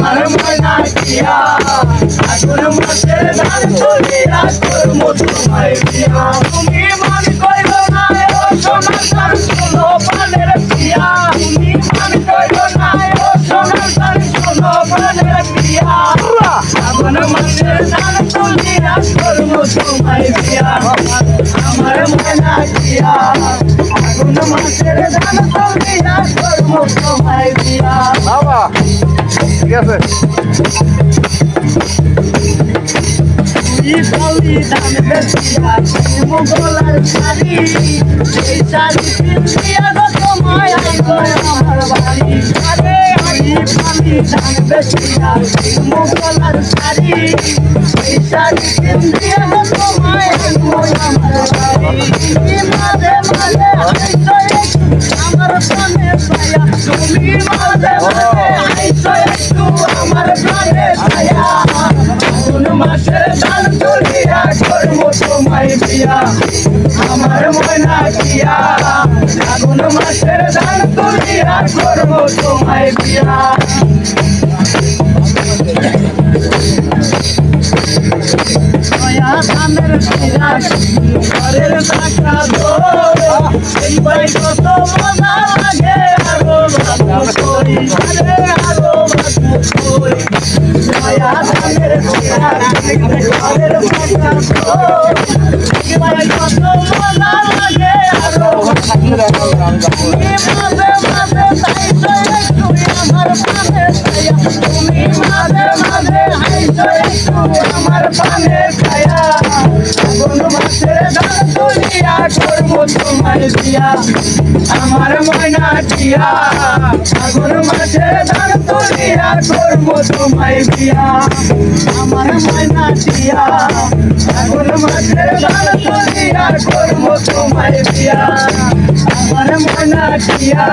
আমার ময়না টিয়া আগুন মাছের ধান তুলিয়া করবো তোমায় বিয়া তুমি মান কইরো না ও সোনার ধান শোনো প্রাণের প্রিয়া তুমি মান কইরো না ও সোনার ধান শোনো প্রাণের প্রিয়া আগুন মাছের ধান তুলিয়া করবো তোমায় বিয়া আমার ময়না টিয়া আগুন মাছের ধান তুলিয়া করবো তোমায় বিয়া বাবা ঠিক আছে ইতালি ধান বেচিয়া মুগলার শাড়ি এই শাড়ি পিন্দিয়া গো তোমায় আনবো আমার বাড়ি আরে ইতালি ধান বেচিয়া মুগলার শাড়ি এই শাড়ি পিন্দিয়া গো তোমায় আনবো আমার বাড়ি মাঝে মাঝে আইসো আমার প্রাণে ছায়া তুমি মাঝে মাঝে আইসো একটু আমার প্রাণে ছায়া আগুন মাছের ধান তুলিয়া করবো তোমায় বিয়া আমার ময়না টিয়া আগুন মাছের ধান তুলিয়া করবো তোমায় বিয়া নয়া ধানের টিয়া ঘরের টাকা দো এই বাই কত মজা লাগে আরো ভালো করি আরো ভালো করি নয়া ধানের টিয়া ঘরের টাকা দো এই বাই কত মজা লাগে আরো তুমি মাঝে মাঝে আইসো একটু আমার প্রাণে ছায়া তুমি মাঝে মাঝে আইসো একটু আমার প্রাণে ছায়া আগুন মাছের ধান তুলিয়া করবো তোমায় বিয়া আমার ময়না টিয়া আগুন মাছের ধান তুলিয়া করবো তোমায় বিয়া আমার ময়না টিয়া আগুন মাছের ধান তুলিয়া করবো তোমায় বিয়া আমার ময়না টিয়া